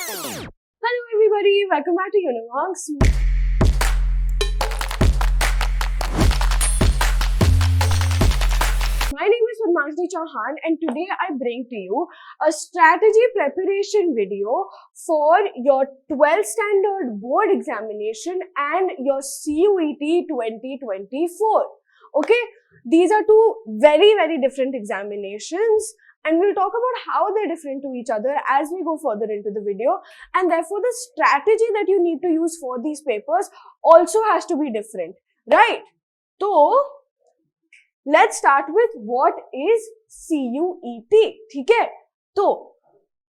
Hello everybody, welcome back to Univox. My name is Padmashni Chauhan and today I bring to you a strategy preparation video for your 12th standard board examination and your CUET 2024. Okay, these are two very different examinations. And we'll talk about how they're different to each other as we go further into the video. And therefore, the strategy that you need to use for these papers also has to be different, right? So, let's start with what is CUET, okay? So,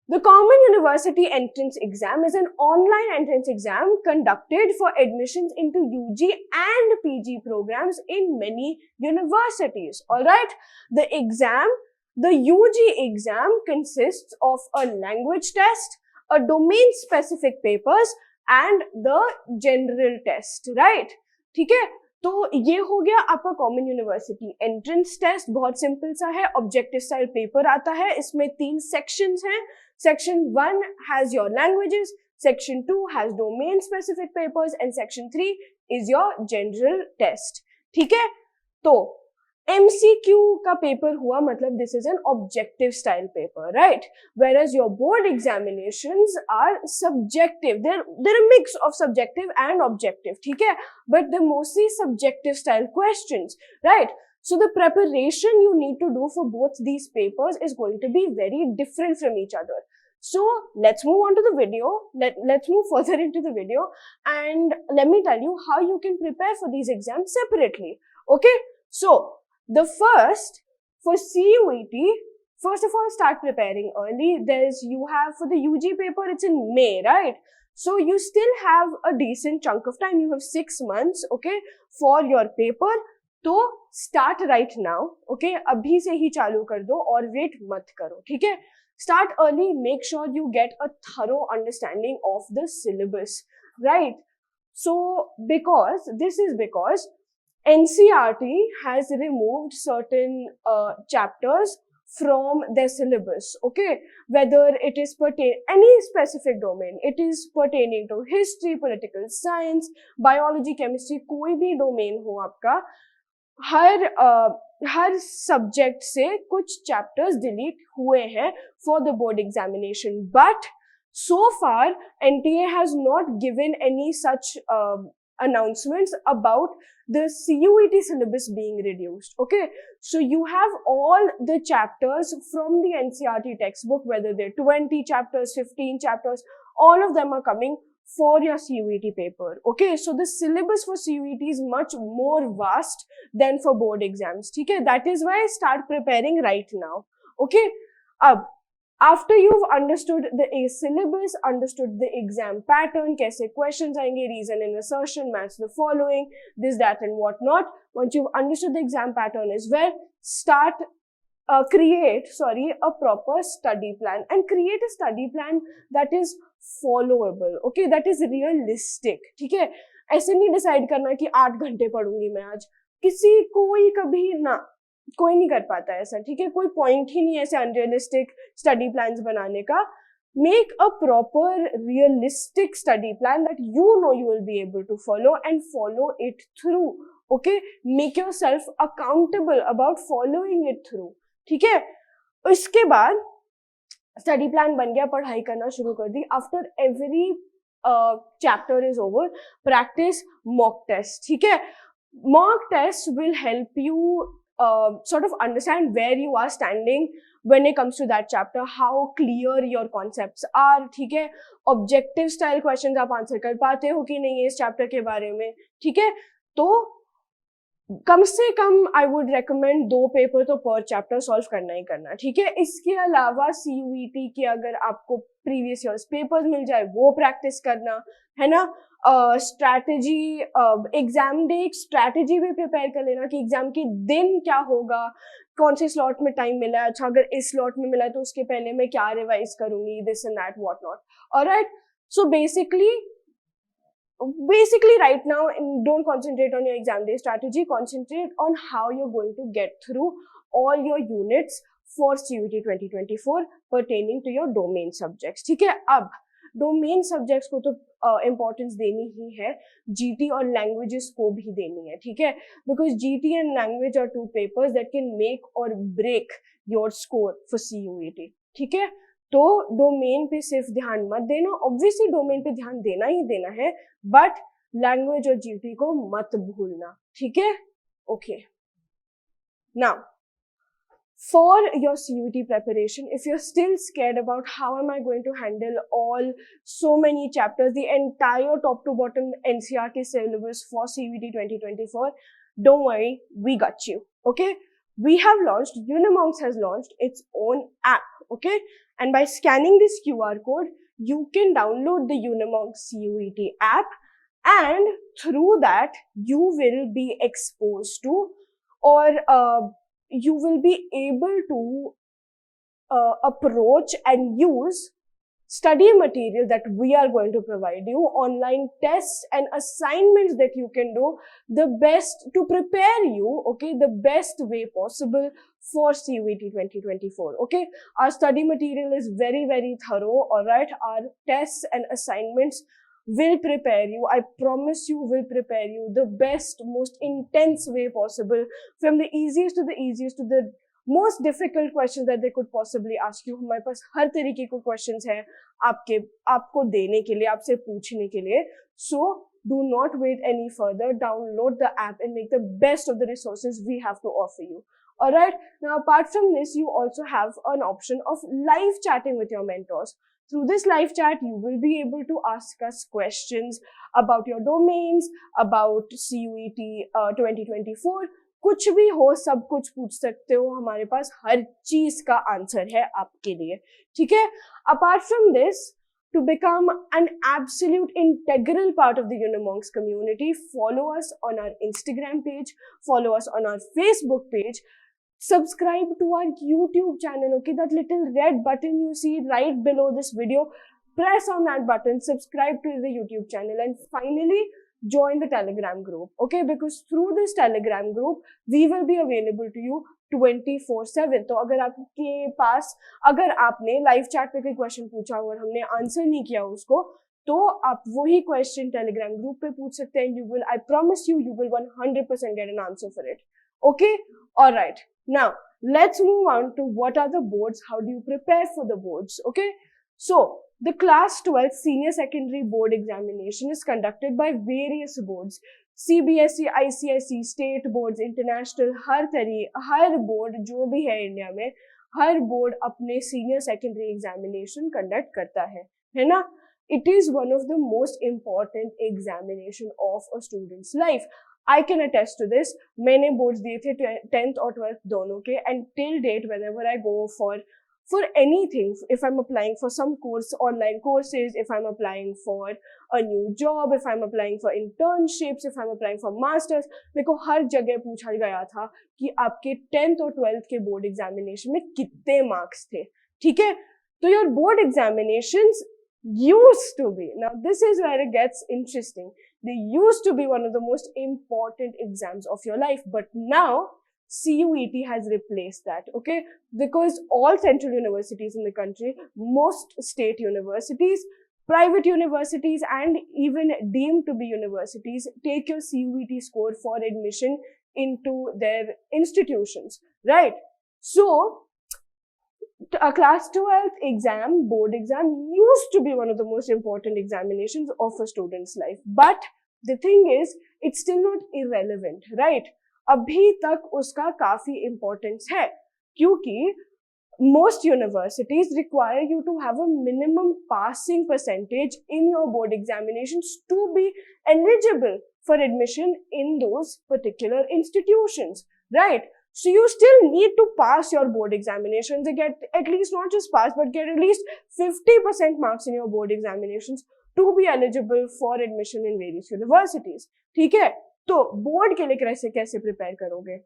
the Common University Entrance Exam is an online entrance exam conducted for admissions into UG and PG programs in many universities, alright? The UG exam consists of a language test, a domain-specific papers, and the general test, right? ठीक है? तो ये हो गया आपका common university entrance test. बहुत simple सा है, ऑब्जेक्टिव स्टाइल पेपर आता है. इसमें 3 सेक्शंस हैं. Section 1 has your languages, section 2 has domain specific papers and section 3 is your general test. ठीक है? तो MCQ का पेपर हुआ, मतलब this is an objective style paper, right? Whereas your board examinations are subjective. They're a mix of subjective and objective, ठीक है? But they're mostly subjective style questions, right? So the preparation you need to do for both these papers is going to be very different from each other. So let's move on to the video. Let's move further into the video and let me tell you how you can prepare for these exams separately. Okay? So the first, for CUET, first of all, start preparing early. You have for the UG paper, it's in May, right? So you still have a decent chunk of time. You have 6 months, okay, for your paper. So start right now, okay? Abhi se hi chalu kar do aur wait mat karo, theek hai? Start early, make sure you get a thorough understanding of the syllabus, right? So because NCERT has removed certain chapters from their syllabus, okay? Whether it is any specific domain, it is pertaining to history, political science, biology, chemistry, कोई भी domain हो आपका, हर subject से कुछ chapters delete हुए हैं for the board examination. But so far, NTA has not given any such announcements about the CUET syllabus being reduced, okay? So you have all the chapters from the NCERT textbook, whether they're 20 chapters, 15 chapters, all of them are coming for your CUET paper, okay? So the syllabus for CUET is much more vast than for board exams, okay? That is why start preparing right now, okay? After you've understood the syllabus, understood the exam pattern, kaise questions aayenge, reason and assertion, match the following, this, that and what not. Once you've understood the exam pattern as well, create a proper study plan and create a study plan that is followable, okay? That is realistic, ठीक है? ऐसे नहीं decide करना कि 8 घंटे पढ़ूंगी मैं आज. कोई नहीं कर पाता ऐसा, ठीक है? कोई पॉइंट ही नहीं है ऐसे अनरियलिस्टिक स्टडी प्लान्स बनाने का. Make a proper realistic study plan that you know you will be able to follow and follow it through, okay? Make yourself accountable about following it through, ठीक है? इसके बाद study plan बन गया, पढ़ाई करना शुरू कर दी. After every chapter is over, practice mock test, ठीक है? Mock tests will help you sort of understand where you are standing when it comes to that chapter, how clear your concepts are, ठीक है? Objective style questions आप answer कर पाते हो कि नहीं इस चैप्टर के बारे में, ठीक है? तो कम से कम I would recommend 2 पेपर तो पर चैप्टर सॉल्व करना ही करना, ठीक है? इसके अलावा CUET के अगर आपको प्रीवियस ईयर्स पेपर्स मिल जाए वो प्रैक्टिस करना, है ना? स्ट्रैटेजी, एग्जाम डे स्ट्रैटेजी भी प्रिपेयर कर लेना कि एग्जाम के दिन क्या होगा, कौन से स्लॉट में टाइम मिला है, अच्छा अगर इस स्लॉट में मिला है तो उसके पहले मैं क्या रिवाइज करूंगी, this and that what not. Alright, so basically right now, don't concentrate on your exam day strategy, concentrate on how you're going to get through all your units for CUET 2024 pertaining to your domain subjects, ठीक है? अब domain subjects को तो importance देनी ही है, GT और languages को भी देनी है, ठीक है, because GT and language are two papers that can make or break your score for CUET, ठीक है। तो डोमेन पे सिर्फ ध्यान मत देना, ऑब्वियसली डोमेन पे ध्यान देना ही देना है, बट लैंग्वेज और जीटी को मत भूलना, ठीक है। Okay, now for your CUT preparation, if you're still scared about how am I going to handle all so many chapters, the entire top to bottom NCERT syllabus for CUT 2024, don't worry, we got you, okay. We have launched, Unimonks has launched its own app, okay, and by scanning this QR code, you can download the Unimonks CUT app, and through that, you will be exposed to, or you will be able to approach and use study material that we are going to provide you, online tests and assignments that you can do the best to prepare you, okay, the best way possible for CUET 2024, okay. Our study material is very, very thorough, all right. Our tests and assignments will prepare you, I promise you, will prepare you the best, most intense way possible, from the easiest to the most difficult questions that they could possibly ask you. हमारे पास हर तरीके को questions हैं आपको देने के लिए, आपसे पूछने के लिए. So do not wait any further, download the app and make the best of the resources we have to offer you. Alright, now apart from this, you also have an option of live chatting with your mentors. Through this live chat, you will be able to ask us questions about your domains, about CUET 2024. कुछ भी हो, सब कुछ पूछ सकते हो, हमारे पास हर चीज का आंसर है आपके लिए, ठीक है. Apart from this, to become an absolute integral part of the Unimonks community, follow us on our Instagram page, follow us on our Facebook page, subscribe to our YouTube channel, okay, that little red button you see right below this video, press on that button, subscribe to the YouTube channel, and finally join the Telegram group, okay, because through this Telegram group we will be available to you 24/7. तो अगर आपके पास, अगर आपने live chat पे कोई question पूछा और हमने आंसर नहीं किया उसको, तो आप वही क्वेश्चन टेलीग्राम ग्रुप पे पूछ सकते हैं. You will, I promise you, you will 100% get an answer for it, okay. All right, now let's move on to what are the boards, how do you prepare for the boards, okay. So the class 12 senior secondary board examination is conducted by various boards, CBSE, ICSE, state boards, international, her board जो भी है India में, हर board अपने senior secondary examination conduct करता है ना. It is one of the most important examination of a student's life. I can attest to this. मैंने boards दिए थे 10th और 12th दोनों के, and till date whenever I go for anything, if I'm applying for some course, online courses, if I'm applying for a new job, if I'm applying for internships, if I'm applying for masters, मेरे को हर जगह पूछा गया था कि आपके 10th और 12th के board examination में कितने marks थे, ठीक है. तो your board examinations used to be, now this is where it gets interesting, they used to be one of the most important exams of your life, but now CUET has replaced that, okay, because all central universities in the country, most state universities, private universities, and even deemed to be universities take your CUET score for admission into their institutions, right? So a class 12th exam, board exam, used to be one of the most important examinations of a student's life, but the thing is, it's still not irrelevant, right? अभी तक उसका काफी importance है, क्योंकि most universities require you to have a minimum passing percentage in your board examinations to be eligible for admission in those particular institutions, right? So you still need to pass your board examinations and get at least, not just pass, but get at least 50% marks in your board examinations to be eligible for admission in various universities, ठीक है. तो board के लिए कैसे prepare करोगे?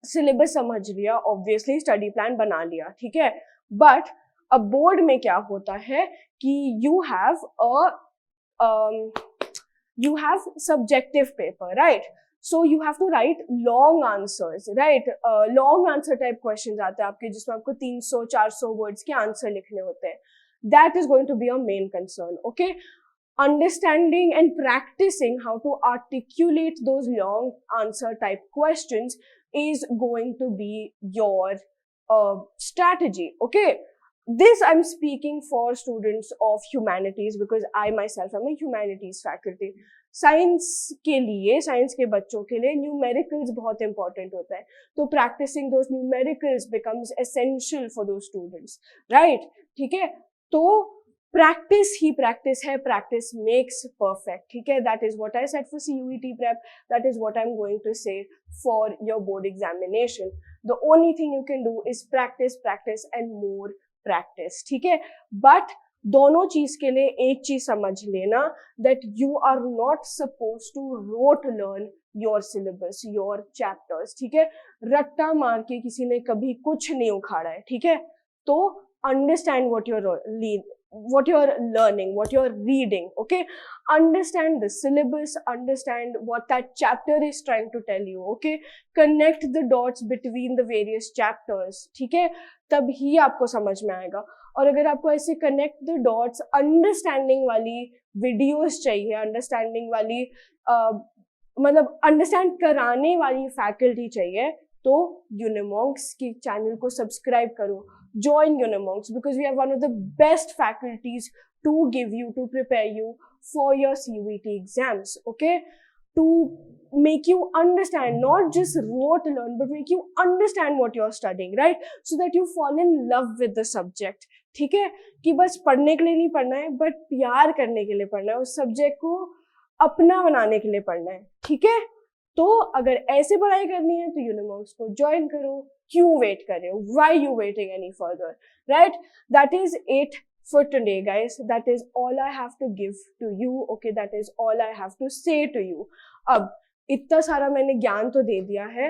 Syllabus समझ लिया, obviously study plan बना लिया, ठीक है, बट अब बोर्ड में क्या होता है कि you have subjective paper, right? So you have to write long answers, right? Long answer type question आते हैं आपके, जिसमें आपको 300-400 वर्ड्स के आंसर लिखने होते हैं. That is going to be your main concern, okay? Understanding and practicing how to articulate those long answer type questions is going to be your strategy, okay? This I'm speaking for students of humanities because I myself am a humanities faculty. Science के लिए, science के बच्चों के लिए numericals बहुत important होता है, तो practicing those numericals becomes essential for those students, right? ठीक है, तो प्रैक्टिस ही प्रैक्टिस है, प्रैक्टिस मेक्स परफेक्ट, ठीक है? That is what I said for CUET prep, that is what I am going to say for your board examination. The only thing you can do is practice, practice and more practice, ठीक है? But दोनों चीज के लिए एक चीज समझ लेना, that you are not suppose to rote learn your syllabus, your chapters, ठीक है? रट्टा मार के किसी ने कभी कुछ नहीं उखाड़ा है, ठीक है? तो understand what you're learning, what you're reading, okay? Understand the syllabus, understand what that chapter is trying to tell you, okay? Connect the dots between the various chapters, ठीक है? तब ही आपको समझ में आएगा. और अगर आपको ऐसे कनेक्ट द डॉट्स, अंडरस्टैंडिंग वाली वीडियोस चाहिए, अंडरस्टैंडिंग वाली मतलब अंडरस्टैंड कराने वाली फैकल्टी चाहिए, तो यूनिमॉन्क्स के चैनल को सब्सक्राइब करो. Join Unimonks because we have one of the best faculties to give you, to prepare you for your CUET exams, okay? To make you understand, not just rote learn, but make you understand what you're studying, right? So that you fall in love with the subject, ठीक है? कि बस पढ़ने के लिए नहीं पढ़ना है, but प्यार करने के लिए पढ़ना है, उस सब्जेक्ट को अपना बनाने के लिए पढ़ना है, ठीक है? तो अगर ऐसे पढ़ाई करनी है तो यूनिमॉन्क्स को ज्वाइन करो. क्यों वेट कर रहे हो? Why you waiting any further, right? That is it for today, guys. That is all I have to give to you, okay? That is all I have to say to you. अब इतना सारा मैंने ज्ञान तो दे दिया है.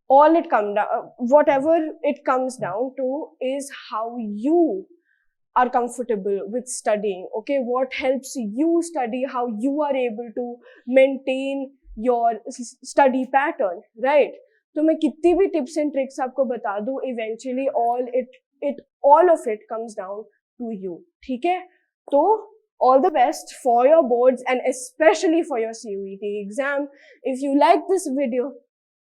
All it comes down, whatever it comes down to is how you are comfortable with studying, okay? What helps you study, how you are able to maintain your study pattern, right? तो मैं कितनी भी tips and tricks आपको बता दूं, eventually all of it comes down to you, ठीक है? तो all the best for your boards and especially for your CUET exam. If you like this video,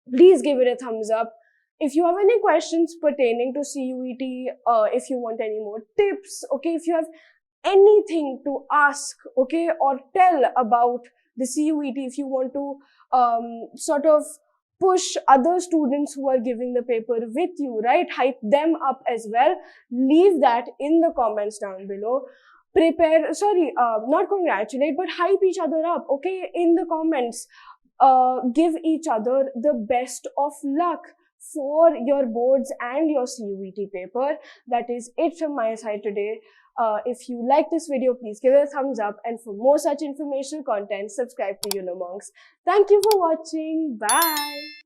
please give it a thumbs up. If you have any questions pertaining to CUET, if you want any more tips, okay, if you have anything to ask, okay, or tell about the CUET, if you want to sort of push other students who are giving the paper with you, right? Hype them up as well. Leave that in the comments down below. Not congratulate, but hype each other up, okay? In the comments, give each other the best of luck for your boards and your CUET paper. That is it from my side today. If you like this video, please give it a thumbs up, and for more such informational content, subscribe to Unimonks. Thank you for watching. Bye.